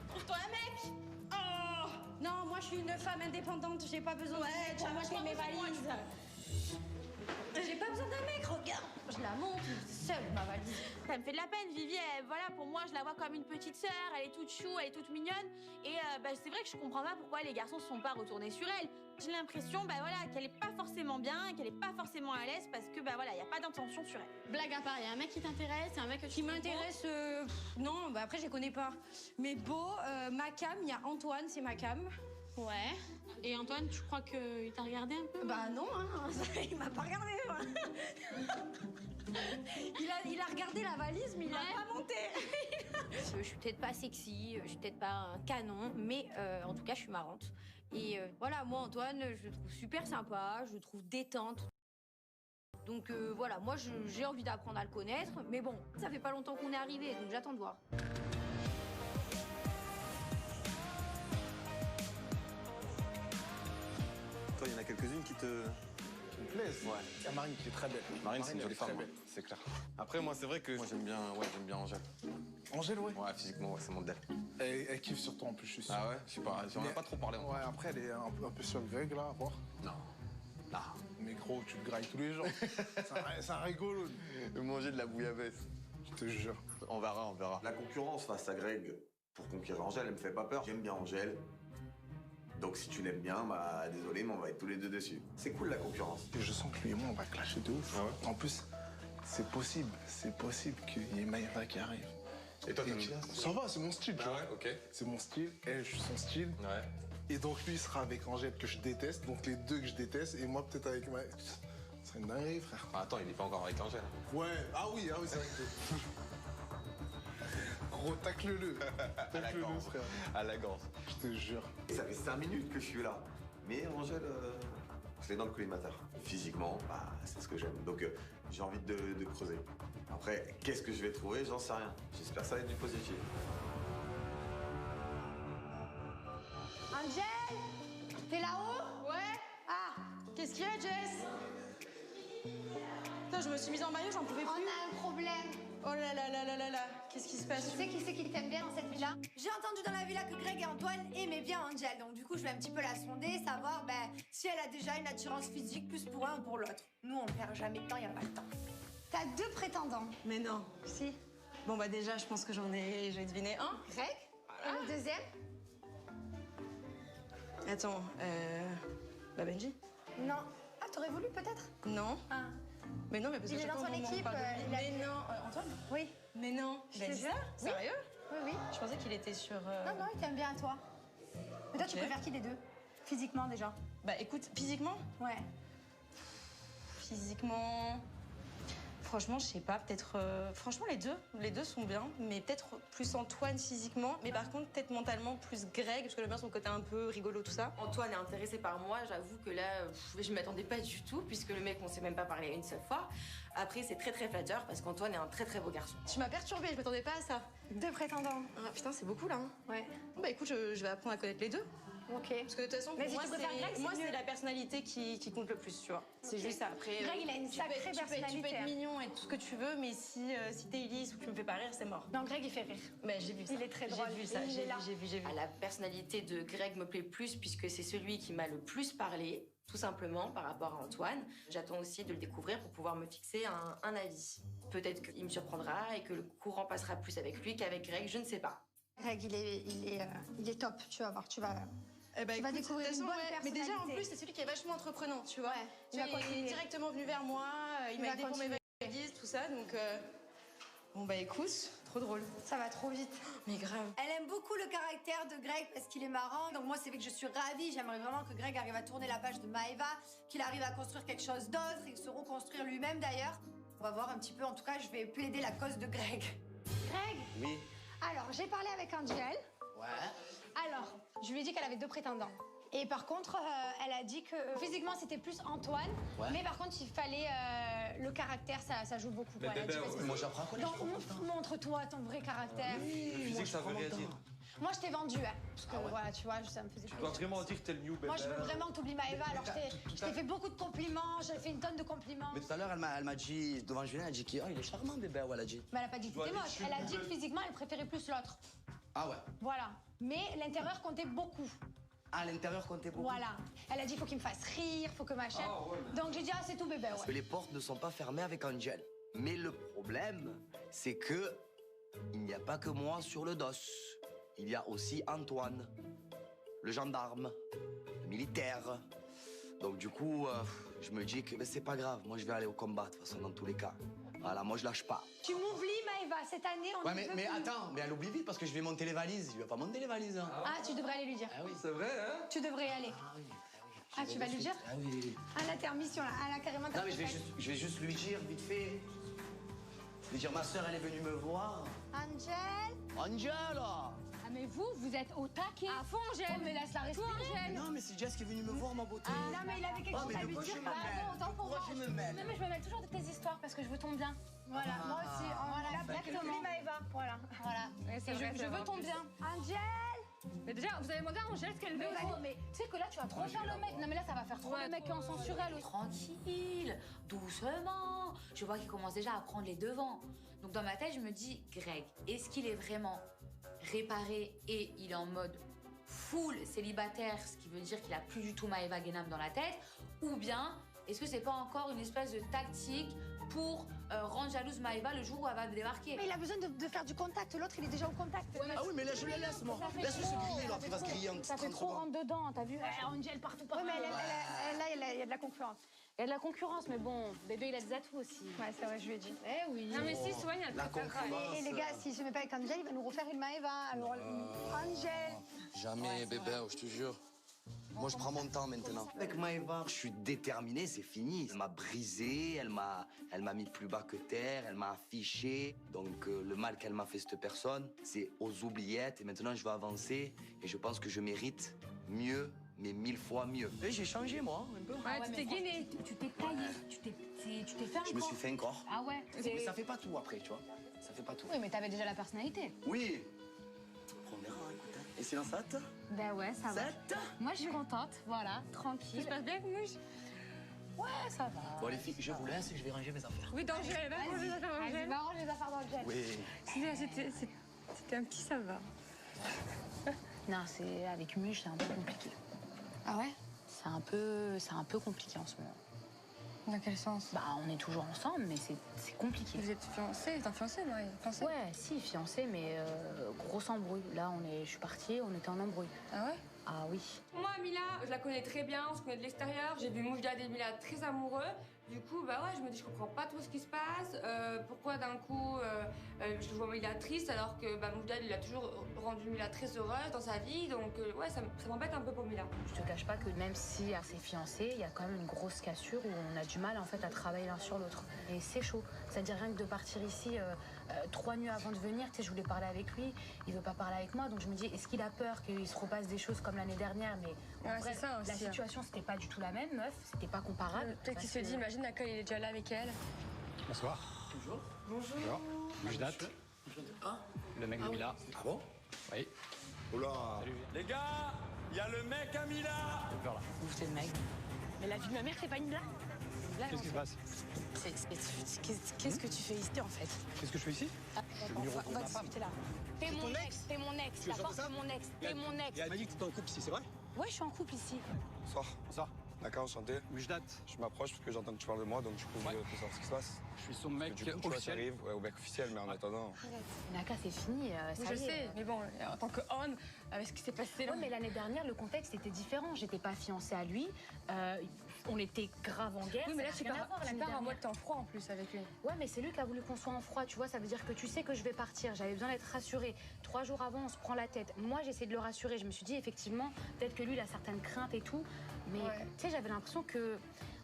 B: Trouve-toi un mec. Oh.
J: Non, moi, je suis une femme indépendante. J'ai pas besoin
B: Ouais,
J: de pour monter mes valises. J'ai pas besoin d'un mec, regarde. Je la monte seule, ma valise.
B: Ça me fait de la peine, Vivi. Voilà, pour moi, je la vois comme une petite sœur. Elle est toute chou, elle est toute mignonne. Et bah, c'est vrai que je comprends pas pourquoi les garçons se sont pas retournés sur elle. J'ai l'impression, bah voilà, qu'elle est pas forcément bien, qu'elle est pas forcément à l'aise parce que bah voilà, y a pas d'intention sur elle.
J: Blague à part, y a un mec qui t'intéresse, un mec qui m'intéresse. Non, bah après je les connais pas. Mais beau, ma cam, il y a Antoine, c'est ma cam.
B: Ouais. Et Antoine, tu crois qu'il t'a regardé un peu?
J: Bah non, hein, il m'a pas regardé. Il a regardé la valise, mais il l'a pas monté. Je suis peut-être pas sexy, je suis peut-être pas un canon, mais en tout cas, je suis marrante. Et voilà, moi, Antoine, je le trouve super sympa, je le trouve détente. Donc voilà, moi, j'ai envie d'apprendre à le connaître, mais bon, ça fait pas longtemps qu'on est arrivé, donc j'attends de voir.
K: te plaisent.
N: Ouais. Il y a Marine qui est très belle.
K: Marine, c'est une jolie femme,
N: très belle.
K: c'est clair. Après, moi, c'est vrai que moi, j'aime bien Angèle.
N: Angèle, ouais.
K: Ouais, physiquement, ouais, c'est mon modèle.
N: Elle kiffe sur toi en plus, je suis sûr.
K: Ah ouais? Je sais pas, j'en ai pas trop parlé.
N: Ouais, après, elle est un peu sur Greg, là, à voir.
K: Non. Non.
N: Mais gros, tu te grailles tous les jours. C'est un rigolo.
K: Manger de la bouillabaisse.
N: Je te jure.
K: On verra.
O: La concurrence face à Greg pour conquérir Angèle, elle me fait pas peur. J'aime bien Angèle. Donc si tu l'aimes bien, bah désolé, mais on va être tous les deux dessus. C'est cool la concurrence.
N: Et je sens que lui et moi, on va clasher de ouf.
K: Ah ouais?
N: En plus, c'est possible qu'il y ait Maëva qui arrive.
K: Et toi, t'aimes bien?
N: Ça va, c'est mon style, tu vois.
K: Ouais, ok.
N: C'est mon style, elle, je suis son style.
K: Ouais.
N: Et donc lui, il sera avec Angèle que je déteste, donc les deux que je déteste, et moi peut-être avec Maëva. C'est une dinguerie, frère.
K: Ah, attends, il est pas encore avec Angèle.
N: Ouais, ah oui, c'est vrai que... Gros, tacle-le. Tacle-le, frère.
K: À la gorge.
N: Je te jure.
O: Ça fait 5 minutes que je suis là. Mais Angèle, je l'ai dans le collimateur. Physiquement, bah, c'est ce que j'aime. Donc j'ai envie de creuser. Après, qu'est-ce que je vais trouver? J'en sais rien. J'espère que ça va être du positif.
A: Angèle, t'es là-haut?
B: Ouais.
A: Ah,
B: Qu'est-ce qu'il y a, Jess? Putain, je me suis mise en maillot, j'en pouvais
A: on
B: plus.
A: a un problème.
B: Oh là là là là là là. Qu'est-ce qui se passe?
A: Tu sais qui c'est qui t'aime bien dans cette villa? J'ai entendu dans la villa que Greg et Antoine aimaient bien Angèle. Donc du coup, je vais un petit peu la sonder, savoir si elle a déjà une attirance physique plus pour un ou pour l'autre. Nous, on perd jamais de temps, y a pas le temps. T'as 2 prétendants.
B: Mais non.
A: Si.
B: Bon bah déjà, je pense que j'ai deviné un.
A: Greg. Et le deuxième?
B: Attends, Benji?
A: Non. Ah, t'aurais voulu peut-être?
B: Non.
A: Ah.
B: Mais non, mais parce que
A: Il est
B: chaque
A: dans
B: fois,
A: son
B: au moment où on
A: équipe,
B: parle de lui-
A: il a-
B: Mais non, Antoine?
A: Oui.
B: Mais non.
A: Je te
B: Benji,
A: jure.
B: ça?
A: Oui.
B: Sérieux?
A: Oui, oui.
B: Je pensais qu'il était sur...
A: Non, non, il t'aime bien à toi. Mais toi, tu
B: Ok.
A: préfères qui des deux? Physiquement déjà?
B: Bah écoute, physiquement?
A: Ouais.
B: Physiquement... Franchement, je sais pas, peut-être... Franchement, les deux sont bien, mais peut-être plus Antoine physiquement, mais par contre, peut-être mentalement plus Greg, parce que j'aime bien son côté un peu rigolo, tout ça.
M: Antoine est intéressé par moi, j'avoue que là, je m'attendais pas du tout, puisque le mec, on s'est même pas parlé une seule fois. Après, c'est très très flatteur, parce qu'Antoine est un très très beau garçon.
B: Tu m'as perturbée, je m'attendais pas à ça.
A: 2 prétendants.
B: Ah putain, c'est beaucoup là. Hein.
A: Ouais.
B: Bon, bah écoute, je vais apprendre à connaître les deux.
A: Ok.
B: Parce que de toute façon,
A: Mais
B: pour
A: si
B: moi,
A: tu préfères Greg, c'est
B: moi,
A: mieux.
B: c'est la personnalité qui compte le plus, tu vois. C'est
A: Ok.
B: juste ça. Après,
A: Greg, il a une sacrée
B: tu peux
A: personnalité,
B: être
A: hein.
B: mignon et tout ce que tu veux, mais si t'es Elise ou que tu me fais pas rire, c'est mort.
A: Non, Greg, il fait rire.
B: Mais j'ai vu ça.
A: Il est très drôle.
B: J'ai vu ça,
A: Il est là.
B: j'ai vu.
M: Ah, la personnalité de Greg me plaît plus, puisque c'est celui qui m'a le plus parlé, tout simplement, par rapport à Antoine. J'attends aussi de le découvrir pour pouvoir me fixer un avis. Peut-être qu'il me surprendra et que le courant passera plus avec lui qu'avec Greg, je ne sais pas.
A: Greg, il est top, tu vas voir, tu vas
B: bah,
A: tu vas découvrir une bonne
B: mais déjà, en
A: personnalité.
B: plus, c'est celui qui est vachement entreprenant, tu vois.
A: Ouais,
B: Tu vois, il est directement venu vers moi, il m'a
A: va
B: aidé pour mes
A: continuer.
B: valises, tout ça, donc... Bon bah écoute, trop drôle.
A: Ça va trop vite.
B: Mais grave.
A: Elle aime beaucoup le caractère de Greg parce qu'il est marrant. Donc moi, c'est vrai que je suis ravie. J'aimerais vraiment que Greg arrive à tourner la page de Maëva, qu'il arrive à construire quelque chose d'autre et se reconstruire lui-même d'ailleurs. On va voir un petit peu. En tout cas, je vais plaider la cause de Greg. Greg?
L: Oui.
A: Alors, j'ai parlé avec Angèle.
L: Ouais.
A: Alors, je lui ai dit qu'elle avait 2 prétendants. Et par contre, elle a dit que physiquement, c'était plus Antoine.
L: Ouais.
A: Mais par contre, il fallait le caractère, ça joue beaucoup. Quoi. Elle a dit, vas-y.
L: Moi, j'apprends à connaître.
A: Donc, montre-toi ton vrai caractère.
C: Physique, ça veut rien dire.
A: Moi, je t'ai vendu, hein, parce que voilà, tu vois, ça me faisait
C: Tu dois
A: plaisir.
C: vraiment dire que t'es le new bébé.
A: Moi, je veux vraiment que t'oublies Maëva, alors je t'ai fait beaucoup de compliments, j'ai fait une tonne de compliments.
L: Mais tout à l'heure, elle m'a dit, devant Julien, elle a dit qu'il il est charmant, bébé, ouais, elle a dit.
A: Mais elle a pas dit que t'étais moche, elle a dit que physiquement, elle préférait plus l'autre.
L: Ah ouais.
A: Voilà. Mais l'intérieur comptait beaucoup.
L: À l'intérieur, comptait beaucoup.
A: Voilà. Elle a dit, faut qu'il me fasse rire, faut que machin. Donc j'ai dit, ah, c'est tout bébé,
L: Parce que
A: ouais.
L: les portes ne sont pas fermées avec Angel. Mais le problème, c'est que il n'y a pas que moi sur le dos. Il y a aussi Antoine, le gendarme, le militaire. Donc du coup, je me dis que ben, c'est pas grave. Moi, je vais aller au combat, de toute façon, dans tous les cas. Voilà, moi, je lâche pas.
A: Tu m'oublies, Maëva, cette année, on
L: Ouais,
A: ne peut
L: mais
A: plus.
L: attends, mais elle oublie vite parce que je vais monter les valises. Il va pas monter les valises. Hein.
A: Ah, tu devrais aller lui dire.
L: Ah oui.
C: C'est vrai, hein?
A: Tu devrais y aller.
L: Ah oui.
A: Ah, tu vas lui dire?
L: Ah oui.
A: Ah, là, t'es en mission, là. Ah, là, carrément, t'as
L: Non, mais
A: fait.
L: je vais juste lui dire, vite fait. Lui dire, ma soeur, elle est venue me voir.
A: Angel?
L: Angela!
J: Ah mais vous êtes au taquet.
A: À fond, Angel. Mais laisse-la respirer.
L: Non, mais c'est Jess qui est venu me voir, ma beauté.
A: Non, mais il avait quelque
L: Oh,
A: chose
L: mais
A: à
L: de
A: lui
L: quoi
A: dire.
L: je me
A: Bah,
L: mêle?
A: bon, autant pour
L: Pourquoi
A: moi.
L: je me mêle?
A: Non, mais je me mêle toujours de tes histoires parce que je veux ton bien. Voilà, moi aussi. Voilà, exactement. Maëva. Voilà. Voilà.
J: Ouais, c'est
A: Et
J: vrai,
A: je
J: c'est
A: veux
J: vrai, en
A: ton
J: plus.
A: bien. Angel?
G: Mais déjà, vous avez demandé à Angèle ce qu'elle veut.
F: Mais tu sais que là, tu vas trop faire le mec. Non, mais là, ça va faire trop le mec qui est en sens sur elle. Tranquille, doucement. Je vois qu'il commence déjà à prendre les devants. Donc dans ma tête, je me dis, Greg, est-ce qu'il est vraiment réparé et il est en mode full célibataire, ce qui veut dire qu'il a plus du tout Maëva Guénam dans la tête, ou bien est-ce que c'est pas encore une espèce de tactique pour rendre jalouse Maëva le jour où elle va débarquer?
A: Mais il a besoin de faire du contact, l'autre il est déjà au contact.
E: Ah oui, mais là je la laisse, moi. Laisse-le se griller, là, il va se griller en
J: Ça fait
E: 30
J: trop
E: secondes.
J: rentre dedans, t'as vu? Angel partout, partout.
A: Ouais, mais là, il y a de la concurrence.
J: Il y a de la concurrence, mais bon, bébé, il a des atouts aussi.
A: Ouais, c'est vrai, je lui ai dit.
J: Eh oui.
G: Non, mais si, soigne, elle préfère.
A: Et les gars, si je ne mets pas avec Angel, il va nous refaire une Maëva. Alors, Angel.
E: Jamais, bébé, je te jure. Moi, je prends mon temps maintenant. Avec Maëva, je suis déterminé, c'est fini. Elle m'a brisé, elle m'a mis plus bas que terre, elle m'a affiché. Donc, le mal qu'elle m'a fait, cette personne, c'est aux oubliettes. Et maintenant, je vais avancer. Et je pense que je mérite mieux, mais 1000 fois mieux. Et j'ai changé, moi, un peu.
G: Ouais, tu t'es gainé.
J: Tu t'es taillé, tu t'es fait un corps.
E: Je me suis fait un corps.
J: Ah ouais.
E: Mais ça fait pas tout après, tu vois. Ça fait pas tout.
J: Oui, mais t'avais déjà la personnalité.
E: Oui. On verra, écoute. Et c'est dans ça, toi?
J: Ben ouais, ça va. Moi, je suis contente, voilà, tranquille.
G: Ça se passe bien, Mouche?
J: Ouais, ça va.
E: Bon, les filles, je vous laisse et je vais ranger mes affaires.
G: Oui, d'Angèle, va ranger les affaires
J: Vas-y,
G: d'Angèle.
J: va ranger les affaires d'Angèle.
E: Oui.
G: C'était un petit ça va.
J: Non, c'est avec Muche, c'est un peu compliqué.
A: Ah ouais?
J: C'est un peu compliqué en ce moment.
G: Dans quel sens?
J: Bah, on est toujours ensemble, mais c'est compliqué.
G: Vous êtes fiancés? T'es fiancé, moi? Fiancé?
J: Ouais, si, fiancé, mais gros embrouille. Là, je suis partie, on était en embrouille.
G: Ah ouais?
J: Ah oui.
G: Moi, Mila, je la connais très bien, on se connaît de l'extérieur. J'ai vu Moujdad et Mila très amoureux. Du coup, bah ouais, je me dis, je comprends pas trop ce qui se passe. Pourquoi d'un coup, je vois Mila triste alors que bah, Moujdad, il a toujours rendu Mila très heureuse dans sa vie. Donc, ouais, ça m'embête un peu pour Mila.
J: Je te cache pas que même si à ses fiancés, il y a quand même une grosse cassure où on a du mal en fait à travailler l'un sur l'autre. Et c'est chaud. C'est-à-dire rien que de partir ici 3 nuits avant de venir, tu sais, je voulais parler avec lui, il veut pas parler avec moi, donc je me dis, est-ce qu'il a peur qu'il se repasse des choses comme l'année dernière? Mais en vrai,
G: c'est ça aussi,
J: la situation c'était pas du tout la même, meuf, c'était pas comparable.
G: Peut-être qu'il se dit, imagine, Naka, il est déjà là avec elle.
P: Bonsoir.
E: Bonjour.
P: Bonjour. Moujdat. Le mec de Mila.
E: Ah bon?
P: Oui.
C: Oula. Les gars, il y a le mec à Mila.
P: Vers là.
J: Où c'est le mec? Mais la vie de ma mère, c'est pas une blague.
P: Qu'est-ce qui se passe?
J: Qu'est-ce que tu fais ici en fait?
P: Qu'est-ce que je fais ici? Je suis venu retrouver ma femme.
J: T'es mon ex,
P: Tu es
J: la
P: sûr de
J: porte
P: ça
J: de mon ex, t'es mon ex.
P: Elle m'a dit que t'étais en couple ici, c'est vrai?
J: Ouais, je suis en couple ici.
N: Bonsoir.
P: Bonsoir.
N: D'accord, enchanté.
P: Moujdat.
N: Je m'approche parce que j'entends que tu parles de moi, donc du coup, je veux savoir ce qui se passe.
P: Je suis son mec
N: Du coup, tu vois, ça
P: officiel.
N: arrive, ouais, au mec officiel, mais en attendant.
J: Naka, c'est fini, ça
G: Je
J: y est.
G: sais, mais bon, en tant qu'homme, avec ce qui s'est passé là.
J: Ouais, mais l'année dernière, le contexte était différent. J'étais pas fiancée à lui. On était grave en guerre.
G: Oui, mais là,
J: ça
G: tu
J: n'a rien à voir,
G: pars
J: l'année
G: en
J: dernière.
G: mode temps froid en plus avec lui.
J: Ouais, mais c'est lui qui a voulu qu'on soit en froid, tu vois. Ça veut dire que tu sais que je vais partir. J'avais besoin d'être rassurée. 3 jours avant, on se prend la tête. Moi, j'ai essayé de le rassurer. Je me suis dit, effectivement, peut-être que lui, il a certaines craintes et tout. Mais tu sais, j'avais l'impression que.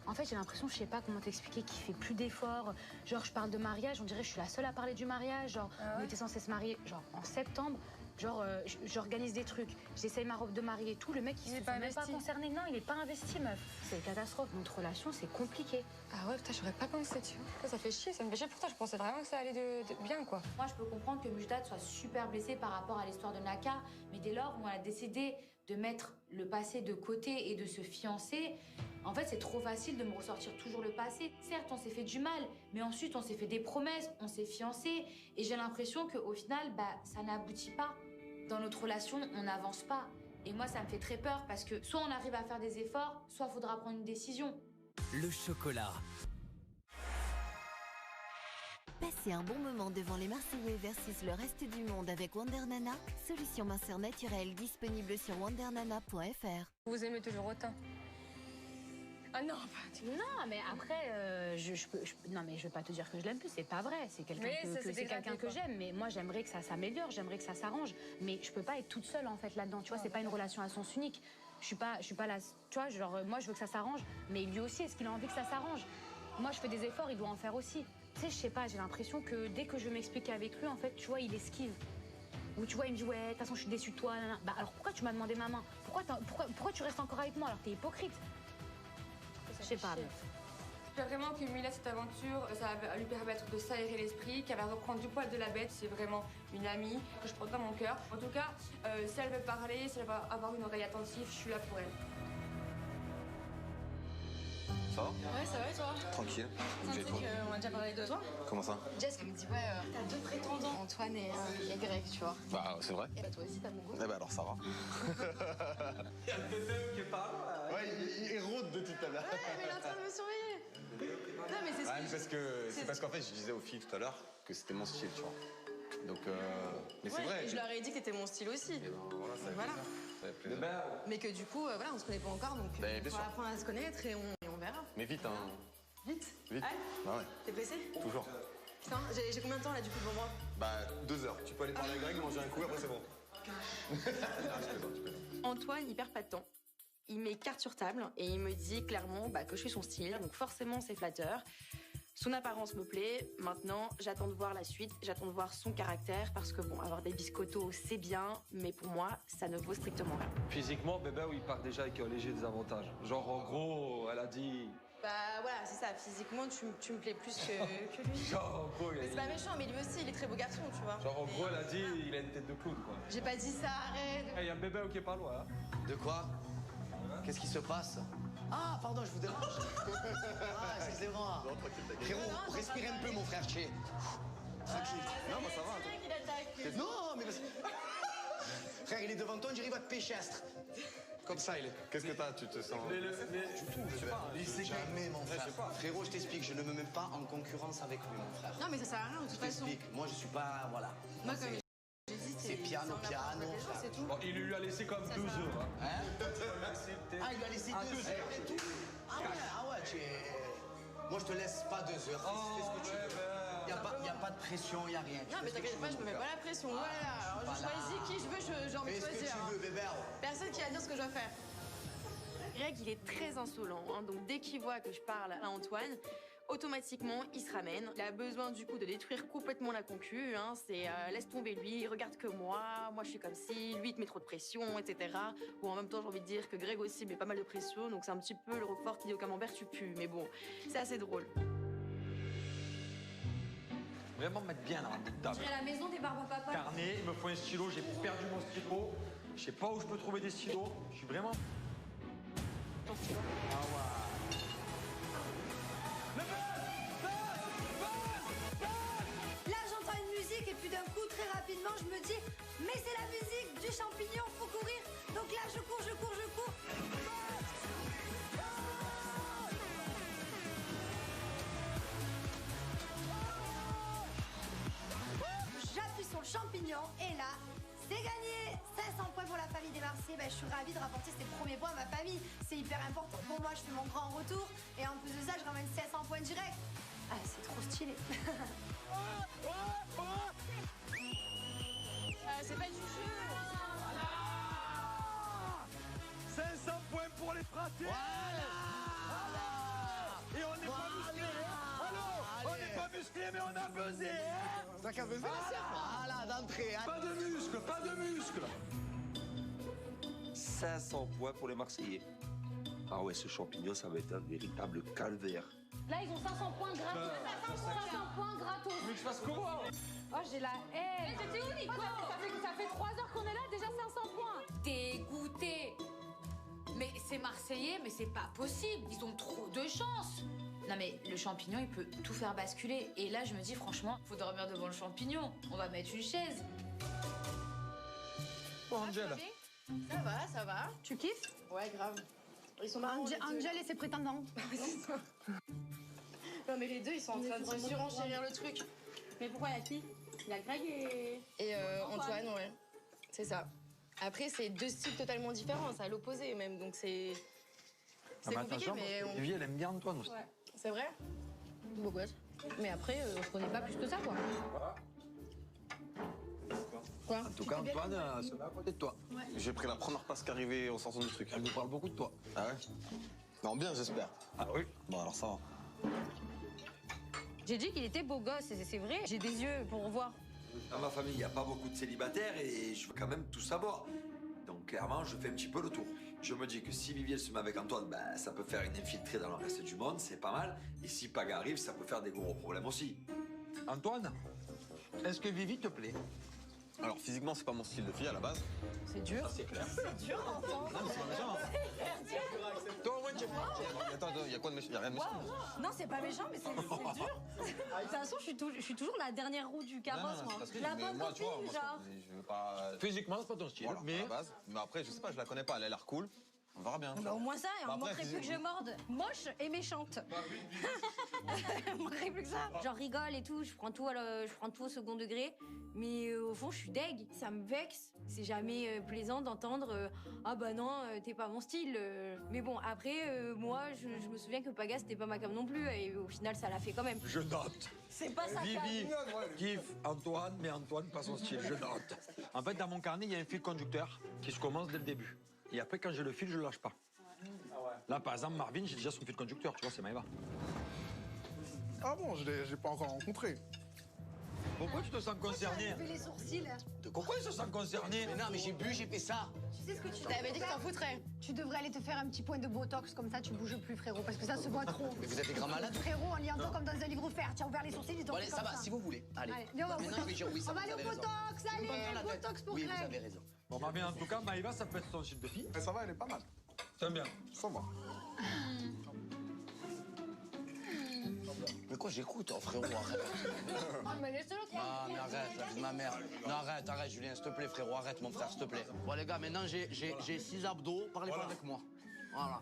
J: En fait, j'ai l'impression, je sais pas comment t'expliquer, qu'il fait plus d'efforts. Genre, je parle de mariage, on dirait que je suis la seule à parler du mariage. Genre, on était censé se marier, genre, en septembre. Genre, j'organise des trucs, j'essaye ma robe de mariée et tout. Le mec, il se sent même pas concerné. Non, il est pas investi, meuf. C'est une catastrophe. Notre relation, c'est compliqué.
G: Ah ouais, putain, j'aurais pas pensé, tu vois. Ça fait chier, ça me fait chier pour toi. Je pensais vraiment que ça allait de bien, quoi.
F: Moi, je peux comprendre que Moujdad soit super blessé par rapport à l'histoire de Naka, mais dès lors où on a décidé de mettre le passé de côté et de se fiancer, en fait, c'est trop facile de me ressortir toujours le passé. Certes, on s'est fait du mal, mais ensuite, on s'est fait des promesses, on s'est fiancés, et j'ai l'impression qu'au final, bah, ça n'aboutit pas. Dans notre relation, on n'avance pas. Et moi, ça me fait très peur parce que soit on arrive à faire des efforts, soit il faudra prendre une décision.
Q: Le chocolat.
R: Passez un bon moment devant les Marseillais versus le reste du monde avec Wonder Nana, solution minceur naturelle disponible sur wondernana.fr.
G: Vous aimez toujours autant. Ah non,
J: Non, mais après, non, mais je vais pas te dire que je l'aime plus, c'est pas vrai. C'est quelqu'un que j'aime, mais moi j'aimerais que ça s'améliore, j'aimerais que ça s'arrange. Mais je peux pas être toute seule en fait là-dedans. Tu vois, c'est pas une relation à sens unique. Je suis pas là. Tu vois, genre moi je veux que ça s'arrange, mais lui aussi, est-ce qu'il a envie que ça s'arrange? Moi je fais des efforts, il doit en faire aussi. Tu sais, je sais pas, j'ai l'impression que dès que je m'explique avec lui, en fait, tu vois, il esquive. Ou tu vois, il me dit ouais, de toute façon je suis déçue de toi. Nanana. Bah alors pourquoi tu m'as demandé ma main? Pourquoi tu restes encore avec moi alors que t'es hypocrite? Je sais pas, meuf.
G: J'espère vraiment que Mila, cette aventure, ça va lui permettre de s'aérer l'esprit, qu'elle va reprendre du poil de la bête. C'est vraiment une amie que je porte dans mon cœur. En tout cas, si elle veut parler, si elle va avoir une oreille attentive, je suis là pour elle.
K: Ça va?
G: Ouais, ça va et toi?
K: Tranquille.
G: On a déjà parlé de toi.
K: Comment ça?
G: Jess, elle me dit, ouais, t'as deux prétendants, Antoine et Greg, tu vois.
K: Bah, c'est vrai.
G: Et bah, toi aussi, t'as mon goût.
K: Eh bah, alors ça va.
C: Il y a le bébé qui est pas là.
E: Ouais, il rôde de tout à l'heure.
G: Ouais, mais il est en train de me surveiller. Non, mais c'est ce
K: Ouais,
G: que
K: c'est parce qu'en fait, je disais aux filles tout à l'heure que c'était mon style, tu vois. Donc, mais c'est
G: Ouais,
K: vrai.
G: et je leur ai dit que t'étais mon style aussi.
K: Et ben, voilà, ça fait
G: Voilà.
K: plaisir. Ça fait plaisir.
G: Mais que du coup, voilà, on se connaît pas encore, donc
K: Ben, bien
G: on va
K: sûr.
G: apprendre à se connaître et on verra.
K: Mais vite, hein.
G: Vite.
K: Vite.
G: Ouais.
K: Bah ouais,
G: T'es pressé?
K: toujours.
G: Putain, j'ai combien de temps là du coup devant moi?
K: Bah, 2 heures. Tu peux aller parler à Greg, manger un coup, après c'est bon.
G: Antoine, il perd pas de temps. Il met carte sur table et il me dit clairement que je suis son style, donc forcément c'est flatteur. Son apparence me plaît. Maintenant, j'attends de voir la suite, j'attends de voir son caractère parce que bon, avoir des biscottos, c'est bien, mais pour moi, ça ne vaut strictement rien.
C: Physiquement, bébé, il part déjà avec un léger désavantage. Genre, en gros, elle a dit.
G: Bah voilà, c'est ça, physiquement, tu me plais plus que lui.
C: Genre, en gros,
G: Mais c'est pas méchant, mais lui aussi, il est très beau garçon, tu vois.
C: Genre, en gros, elle a dit, il a une tête de clown, quoi.
G: J'ai pas dit ça, arrête.
C: Il y a un bébé qui est pas loin, hein.
L: De quoi? Qu'est-ce qui se passe? Ah, pardon, je vous dérange. Ah, excusez-moi. Frérot, respire un peu, mon frère Tché. Tranquille. Non, moi ça va.
G: C'est vrai qu'il attaque.
L: Non, mais... Frère, il est devant toi, on dirait qu'il va te péchestre. Comme ça, il est.
K: Qu'est-ce que t'as? Tu te sens.
L: Du tout, je sais pas. Il sait jamais, mon frère. Frérot, je t'explique, je ne me mets pas en concurrence avec lui, mon frère.
G: Non, mais ça sert à rien, de toute
L: Je
G: façon.
L: t'explique, moi je suis pas. Voilà.
G: Moi, comme j'ai dit,
L: C'est piano, piano.
G: c'est tout.
C: Bon, il lui a laissé comme 2 heures, hein.
L: Ah, il lui a laissé 2 heures et tout. Ah ouais, tu es. Moi, je te laisse pas 2 heures. Fais ce que tu veux. Il y a pas de pression, il y a rien.
G: Non, mais t'inquiète pas, je me mets pas la pression. Voilà, alors je choisis qui je veux, j'ai envie de
L: Fais ce que
G: choisir.
L: tu veux, bébé.
G: Personne qui va dire ce que je dois faire. Greg, il est très insolent, hein, donc dès qu'il voit que je parle à Antoine, automatiquement, il se ramène. Il a besoin du coup de détruire complètement la concu. Hein, c'est laisse tomber lui, regarde que moi je suis comme si, lui il te met trop de pression, etc. Ou en même temps, j'ai envie de dire que Greg aussi met pas mal de pression, donc c'est un petit peu le Roquefort qui dit au camembert tu pues. Mais bon, c'est assez drôle.
C: Vraiment mettre bien la de table.
J: J'irai à la maison des barbes à papa.
C: Carnet, il me faut un stylo, j'ai perdu mon stylo. Je sais pas où je peux trouver des stylos. Je suis vraiment.
G: Ton stylo.
C: Ah ouais.
A: Là, j'entends une musique et puis d'un coup, très rapidement, je me dis, mais c'est la musique du champignon, faut courir. Donc là, je cours. J'appuie sur le champignon et là, c'est gagné. 500 points pour la famille des Marseillais. Je suis ravie de rapporter ces premiers points à ma famille. C'est hyper important pour moi. Je fais mon grand retour et en plus de ça, je ramène 500 points direct. Ah, c'est trop stylé.
G: C'est pas du jeu.
C: 500 points pour les fratés. Et on n'est pas musclé. On n'est pas musclé, mais on a buzzé.
L: Ça qu'a buzzé, voilà, d'entrée.
C: Pas de muscles, pas de muscles. 500 points pour les Marseillais. Ah ouais, ce champignon, ça va être un véritable calvaire.
J: Là, ils ont 500 points gratos. 500 points gratos.
C: Mais je fasse comment?
J: Oh, j'ai la haine. Mais t'étais où, Nico? Ça fait 3 heures qu'on est là, déjà 500 points.
F: Dégoûté. Mais c'est Marseillais, mais c'est pas possible. Ils ont trop de chance. Non mais le champignon, il peut tout faire basculer. Et là, je me dis franchement, faut dormir devant le champignon. On va mettre une chaise.
C: Bon, Angel.
G: Ça va.
J: Tu kiffes?
G: Ouais, grave. Ils sont marrants.
A: Angel et ses prétendants.
G: Non mais les deux, ils sont en train de se surenchérir le truc.
J: Mais pourquoi il y a qui? Il y a Greg
G: Et Antoine, ouais. C'est ça. Après, c'est 2 styles totalement différents, c'est à l'opposé même, donc c'est compliqué, mais...
C: Evie, elle aime bien Antoine aussi.
G: Ouais. C'est vrai? Beau gosse. Mais après, on se connaît pas plus que ça, quoi. Quoi?
K: En tout cas, Antoine, c'est à côté de toi.
A: Ouais.
K: J'ai pris la première place qui arrivait en sortant du truc.
H: Elle nous parle beaucoup de toi.
K: Ah ouais? Non, bien, j'espère.
H: Ah oui?
K: Bon, alors ça va.
J: J'ai dit qu'il était beau gosse, c'est vrai. J'ai des yeux pour voir.
D: Dans ma famille, il n'y a pas beaucoup de célibataires et je veux quand même tout savoir. Donc, clairement, je fais un petit peu le tour. Je me dis que si Vivi se met avec Antoine, ben, ça peut faire une infiltrée dans le reste du monde, c'est pas mal. Et si Paga arrive, ça peut faire des gros problèmes aussi.
C: Antoine, est-ce que Vivi te plaît?
K: Alors physiquement, c'est pas mon style de fille à la base.
I: C'est dur.
C: C'est clair.
I: C'est dur, enfant.
C: Non, c'est méchant. Toi, au moins, tu es
K: Attends, il y a quoi de méchant? Il y a rien de méchant.
I: Non, c'est pas méchant, mais c'est dur. De toute façon, je suis toujours la dernière roue du carrosse, moi. La bonne
K: moi, tu vois,
I: copine,
K: moi,
I: genre.
K: je veux pas.
C: Physiquement, c'est pas ton style,
K: Voilà,
C: mais...
K: à la base. Mais après, je sais pas, je la connais pas, elle a l'air cool. On verra bien.
I: Bah, au moins ça, et
K: Bah,
I: on
K: après,
I: manquerait plus que je morde. Moche et méchante. On manquerait plus que ça. Genre rigole et tout, je prends tout au second degré. Mais au fond, je suis deg. Ça me vexe. C'est jamais plaisant d'entendre ah bah non, t'es pas mon style. Mais bon, après, moi, je me souviens que Paga, c'était pas ma cam non plus. Et au final, ça l'a fait quand même.
C: Je note.
I: C'est pas sa
C: Vivi
I: cam.
C: kiffe Antoine, mais Antoine pas son style, je note. En fait, dans mon carnet, il y a un fil conducteur qui se commence dès le début. Et après, quand j'ai le fil, je le lâche pas. Là, par exemple, Marvin, j'ai déjà son fil conducteur, tu vois, c'est Maëva.
N: Ah bon, je l'ai pas encore rencontré.
C: Pourquoi tu te sens concerné?
A: Tu fais les sourcils.
C: Pourquoi il se sent concerné?
L: Mais non, mais j'ai bu, j'ai fait ça.
A: Tu sais ce que tu
I: T'avais dit que t'en foutrais.
A: Tu devrais aller te faire un petit point de botox, comme ça tu bouges plus, frérot, parce que ça se voit trop.
L: Mais vous êtes des grands malades.
A: Frérot, on lit un peu comme dans un livre offert. Tu as ouvert les sourcils, ils t'ont
L: Bon, allez,
A: fait
L: ça
A: comme
L: va, si vous voulez. Allez.
A: viens, on va au
L: Maintenant,
A: botox.
L: je vais dire oui, ça
A: On va aller au
L: vous avez raison.
A: botox,
L: Je vais pas me faire la
A: allez,
L: tête.
A: botox pour
L: Oui, vous
A: Craig.
L: avez raison.
C: Bon, Marvin, en tout cas, Maëva, ça peut être son style de fille.
N: Mais ça va, elle est pas mal.
C: T'aimes bien?
N: Ça va.
L: Mais quoi, j'écoute, oh, frérot, arrête.
I: Mais laisse-le
L: Ah, mais arrête, la vie de ma mère. Non, arrête, Julien, s'il te plaît, frérot, arrête, mon frère, s'il te plaît. Bon, les gars, maintenant, j'ai 6 abdos, parlez pas avec moi. Voilà.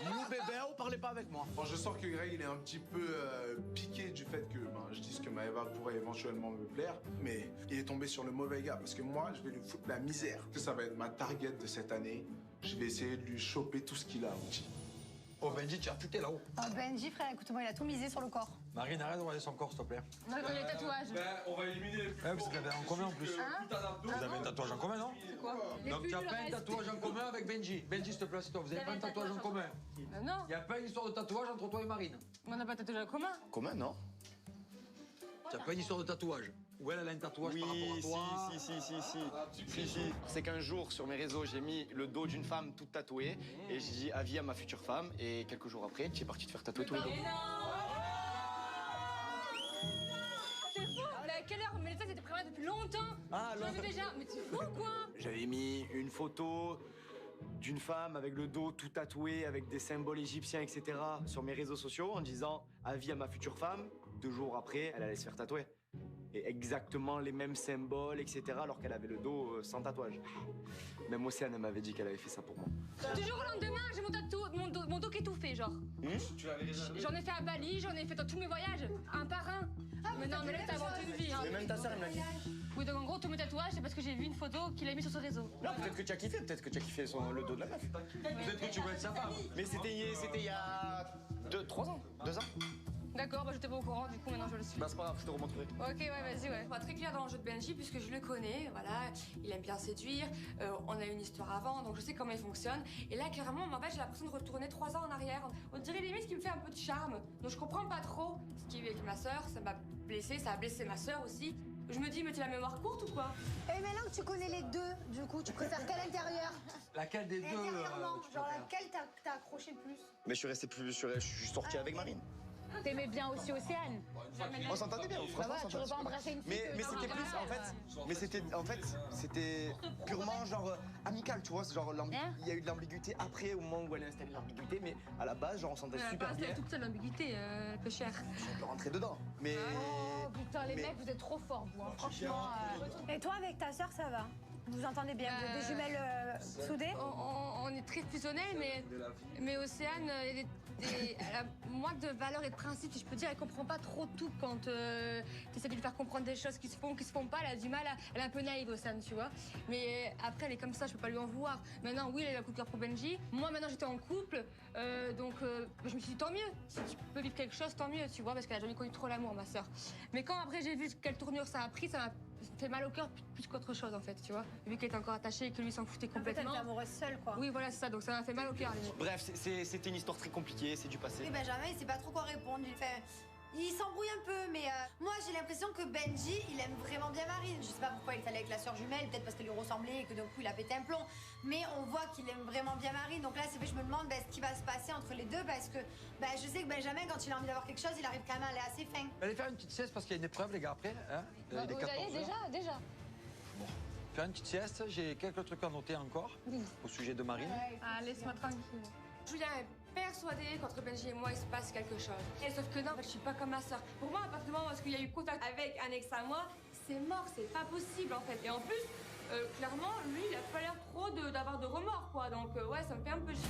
L: Nous, bébé, parlez pas avec moi.
N: Bon, je sens que Greg, il est un petit peu piqué du fait que je dise que Maëva pourrait éventuellement me plaire, mais il est tombé sur le mauvais gars, parce que moi, je vais lui foutre la misère. Ça va être ma target de cette année. Je vais essayer de lui choper tout ce qu'il a, outil.
C: Oh, Benji, tu as tout là-haut.
A: Oh, Benji, frère, écoute-moi, il a tout misé sur le corps.
C: Marine, arrête de regarder son corps, s'il te plaît.
I: On a les tatouages.
C: Ben, on va éliminer les plus. Ouais, parce que vous avez un commun en plus. Vous avez un tatouage en commun, non?
I: Quoi?
C: Donc tu n'as pas un tatouage en commun avec Benji. Benji, s'il te plaît, c'est toi. Vous n'avez pas un tatouage en commun.
I: Non.
C: Il n'y a pas une histoire de tatouage entre toi et Marine.
I: On n'a pas de tatouage en commun.
L: Comment, non?
C: Tu n'as pas une histoire de tatouage. Ou elle a un tatouage par rapport à toi.
E: Si. C'est qu'un jour, sur mes réseaux, j'ai mis le dos d'une femme toute tatouée et j'ai dit avis à ma future femme. Et quelques jours après, tu es parti te faire tatouer tout le dos.
I: C'est faux. Mais à quelle heure? Mais ça, c'était prévu depuis longtemps.
E: Ah,
I: j'en ai déjà. Mais c'est fou, quoi.
E: J'avais mis une photo d'une femme avec le dos tout tatoué, avec des symboles égyptiens, etc. sur mes réseaux sociaux en disant avis à ma future femme. 2 jours après, elle allait se faire tatouer. Et exactement les mêmes symboles, etc. alors qu'elle avait le dos sans tatouage. Même Océane, elle m'avait dit qu'elle avait fait ça pour moi.
I: Du jour au lendemain, j'ai mon dos qui est tout fait, genre. J'en ai fait à Bali, j'en ai fait dans tous mes voyages, un par un. Mais non, mais là, t'as inventé une vie. Hein.
E: Mais même ta sœur, elle me l'a dit.
I: Oui, donc en gros, tous mes tatouages, c'est parce que j'ai vu une photo qu'il a mis sur son réseau.
E: Non, peut-être que tu as kiffé, le dos de la meuf.
C: Peut-être que tu veux être sa femme.
E: Mais c'était il y a 3 ans, 2 ans.
I: D'accord, bah j'étais pas au courant, du coup maintenant je le suis.
E: Bah c'est pas grave, je te remontrerai.
I: Ok, ouais, vas-y, ouais.
G: Pas très clair dans le jeu de Benji puisque je le connais, voilà, il aime bien séduire, on a une histoire avant, donc je sais comment il fonctionne. Et là, clairement, en fait, j'ai l'impression de retourner 3 ans en arrière. On dirait limite qu'il me fait un peu de charme, donc je comprends pas trop ce qu'il vit avec ma sœur, ça m'a blessé, ça a blessé ma sœur aussi. Je me dis, mais tu as la mémoire courte ou quoi?
A: Et maintenant que tu connais les deux, du coup, tu préfères quel intérieur?
C: Laquelle des deux
A: Intérieurement, genre laquelle t'as accroché le plus?
E: Mais je suis sorti avec Marine.
J: T'aimais bien aussi Océane.
E: On s'entendait bien, franchement.
J: Tu aurais pas embrassé une fille.
E: Mais c'était plus, en fait, c'était purement genre amical, tu vois. Genre, il y a eu de l'ambiguïté après, au moment où elle a installé l'ambiguïté, mais à la base, genre, on sentait super bien.
G: C'est toute seule l'ambiguïté, peu cher.
E: On peut rentrer dedans, mais.
J: Oh putain, les mecs, vous êtes trop forts, vous. Hein. Franchement.
A: Et toi, avec ta sœur, ça va? Vous vous entendez bien? Vous êtes des jumelles soudées?
G: On est très fusionnels, mais Océane, elle a moins de valeurs et de principes, si je peux dire. Elle comprend pas trop tout quand tu essaies de lui faire comprendre des choses qui se font pas. Elle a du mal, elle est un peu naïve, Océane, tu vois. Mais après, elle est comme ça, je peux pas lui en vouloir. Maintenant, oui, elle a un coup de cœur pour Benji. Moi, maintenant, j'étais en couple, donc je me suis dit, tant mieux. Si tu peux vivre quelque chose, tant mieux, tu vois, parce qu'elle a jamais connu trop l'amour, ma sœur. Mais quand après, j'ai vu quelle tournure ça a pris, ça m'a fait mal au cœur plus qu'autre chose, en fait, tu vois. Vu qu'elle était encore attachée et que lui s'en foutait complètement.
A: Elle était amoureuse seule, quoi.
G: Oui, voilà, c'est ça, donc ça m'a fait mal au cœur.
E: Bref, c'était une histoire très compliquée, c'est du passé.
A: Oui, Benjamin, il sait pas trop quoi répondre. Il fait... Il s'embrouille un peu, mais moi j'ai l'impression que Benji, il aime vraiment bien Marine. Je sais pas pourquoi il est allé avec la sœur jumelle, peut-être parce qu'elle lui ressemblait et que d'un coup il a pété un plomb. Mais on voit qu'il aime vraiment bien Marine. Donc là, c'est vrai, je me demande ce qui va se passer entre les deux parce que je sais que Benjamin, quand il a envie d'avoir quelque chose, il arrive quand même à aller assez fin.
C: Allez faire une petite sieste parce qu'il y a une épreuve, les gars, après. Hein,
I: Vous y allez déjà.
C: Bon, faire une petite sieste. J'ai quelques trucs à noter encore au sujet de Marine.
G: Ah, laisse-moi tranquille. Julien est persuadé qu'entre Benji et moi, il se passe quelque chose. Et sauf que non, en fait, je suis pas comme ma soeur. Pour moi, à partir du moment où il y a eu contact avec un ex à moi, c'est mort, c'est pas possible en fait. Et en plus, clairement, lui, il a pas l'air trop d'avoir de remords, quoi. Donc ouais, ça me fait un peu chier.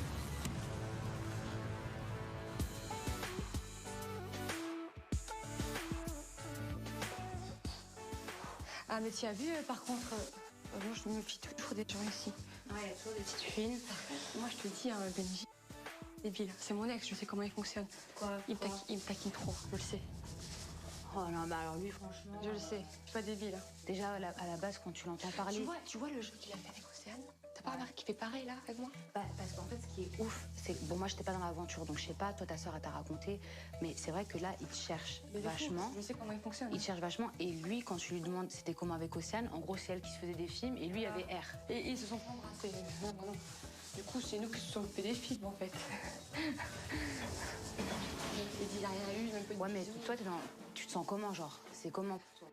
G: Ah, mais tu as vu, par contre, moi, je me fie toujours des gens ici. Ouais, il y a toujours des petites fines. Moi, je te dis, Benji, débile. C'est mon ex, je sais comment il fonctionne. Quoi? Il me taquine trop, je le sais.
F: Oh non, mais alors lui, franchement...
G: Je le sais, je suis pas débile.
F: Déjà, à la base, quand tu l'entends parler...
G: Tu vois le jeu qu'il a fait avec Océane? T'as pas remarqué qu'il fait pareil, là, avec moi?
F: Parce qu'en fait, ce qui est ouf, c'est que... Bon, moi, j'étais pas dans l'aventure, donc je sais pas, toi, ta sœur, elle t'a raconté, mais c'est vrai que là, il te cherche vachement.
G: Je sais comment il fonctionne.
F: Il te cherche vachement, et lui, quand tu lui demandes c'était comment avec Océane, en gros, c'est elle qui se faisait des films, et lui, il avait R.
G: Et ils se sont pas embrassés. Non. Du coup, c'est nous qui se sommes fait des films, en fait. Il dit, il a rien eu, même pas de
F: Ouais, mais toi, tu te sens comment, genre? C'est comment pour toi?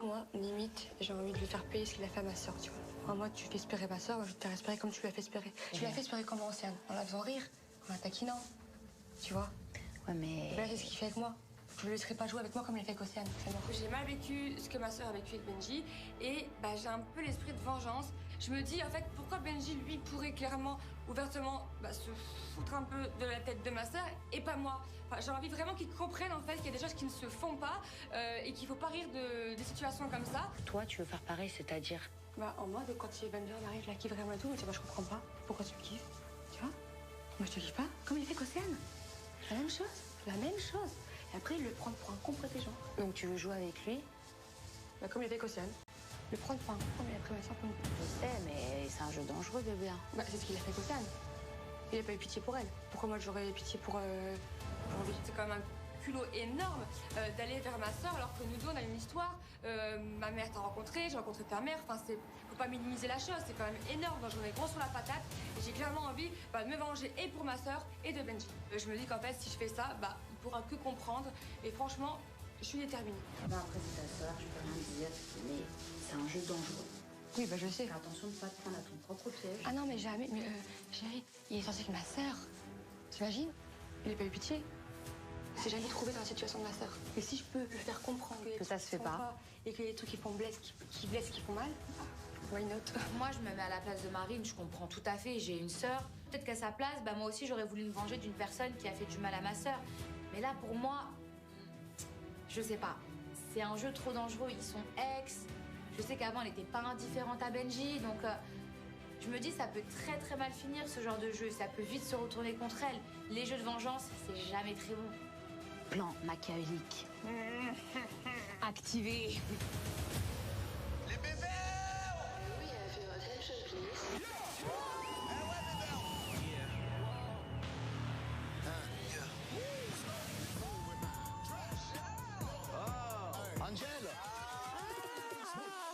G: Moi, limite, j'ai envie de lui faire payer ce qu'il a fait à ma sœur, tu vois. En mode, tu fais espérer ma sœur, moi, je vais te faire espérer comme tu lui as fait espérer. Tu l'as fait espérer comme Océane, en la faisant rire, en la taquinant, tu vois.
F: Ouais, mais...
G: Ben, c'est ce qu'il fait avec moi. Je ne le laisserai pas jouer avec moi comme il a fait avec Océane. J'ai mal vécu ce que ma sœur a vécu avec Benji, et j'ai un peu l'esprit de vengeance. Je me dis, en fait, pourquoi Benji, lui, pourrait clairement, ouvertement, se foutre un peu de la tête de ma sœur, et pas moi. Enfin, j'ai envie vraiment qu'ils comprennent, en fait, qu'il y a des choses qui ne se font pas, et qu'il faut pas rire des situations comme ça.
F: Toi, tu veux faire pareil, c'est-à-dire?
G: En mode, quand Benji arrive, je la kiffe vraiment et tout, mais je comprends pas. Pourquoi tu me kiffes? Tu vois? Moi, je te kiffe pas. Comme il fait qu'Océane. La même chose. La même chose. Et après, le prendre pour un con gens.
F: Donc, tu veux jouer avec lui?
G: Comme il fait qu'Océane. Le prendre pour un con, mais il a pris ma sœur pour une...
F: Je sais, mais c'est un jeu dangereux, bébé.
G: C'est ce qu'il a fait qu'Océane. Il a pas eu pitié pour elle. Pourquoi moi, j'aurais eu pitié pour lui? C'est quand même un culot énorme d'aller vers ma sœur alors que nous deux, on a une histoire. Ma mère t'a rencontré, j'ai rencontré ta mère. Enfin, faut pas minimiser la chose, c'est quand même énorme. J'en ai gros sur la patate et j'ai clairement envie de me venger et pour ma sœur et de Benji. Je me dis qu'en fait, si je fais ça, il pourra que comprendre. Et franchement, je suis déterminée.
F: Après, c'est ta sœur, je peux rien dire, mais c'est un jeu dangereux.
G: Oui, je sais.
F: Fais attention de ne pas te prendre à ton propre piège.
G: Ah non, mais jamais. Mais chérie, il est censé être ma sœur. T'imagines? Il n'a pas eu pitié. Il s'est jamais trouvé dans la situation de ma sœur. Et si je peux le faire comprendre
F: que ça se fait pas
G: et qu'il y a des trucs qui font blesse, qui blessent, qui font mal, why not?
F: Moi, je me mets à la place de Marine, je comprends tout à fait. J'ai une sœur. Peut-être qu'à sa place, moi aussi, j'aurais voulu me venger d'une personne qui a fait du mal à ma sœur. Mais là, pour moi, je sais pas. C'est un jeu trop dangereux. Ils sont ex. Je sais qu'avant, elle n'était pas indifférente à Benji, donc je me dis ça peut très très mal finir ce genre de jeu. Ça peut vite se retourner contre elle. Les jeux de vengeance, c'est jamais très bon. Plan machiavélique. Activé.
L: Les bébés!
Q: We have your attention, please.
L: Angel!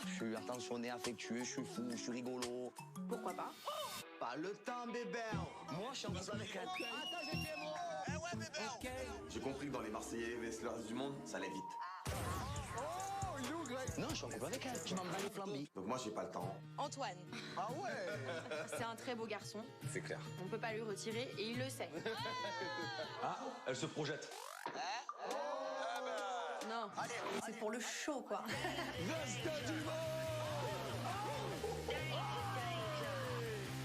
L: Je suis attentionné, affectueux, je suis fou, je suis rigolo.
M: Pourquoi pas?
L: Pas le temps, bébé! Moi, je suis en couple avec elle. Attends, j'ai fait mon... Eh ouais, bébé!
O: J'ai compris que dans les Marseillais vs le reste du monde, ça allait vite.
L: Non, je suis en couple avec elle. Tu m'en bats les flambis.
O: Donc moi, j'ai pas le temps.
B: Antoine.
O: Ah ouais?
B: C'est un très beau garçon.
C: C'est clair.
B: On peut pas lui retirer et il le sait.
C: Ah, elle se projette.
B: Non, c'est pour le show, quoi.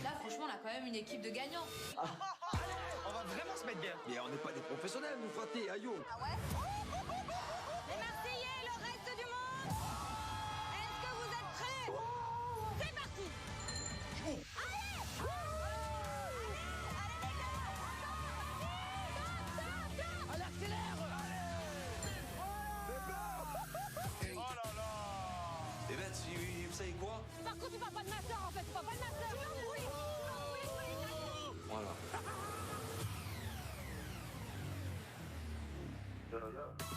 F: Là, franchement, on a quand même une équipe de gagnants.
C: On va vraiment se mettre bien. Mais on n'est pas des professionnels, nous, fratés, aïe.
B: Ah ouais? Les Marseillais, le reste du monde, est-ce que vous êtes prêts? C'est parti. Allez!
L: Allez, accélère!
D: Eh ben, vous savez quoi?
B: Par contre, tu parles pas de ma sœur, en fait. Tu parles pas de ma sœur. Tu m'embrouilles.
D: Voilà.
S: yo.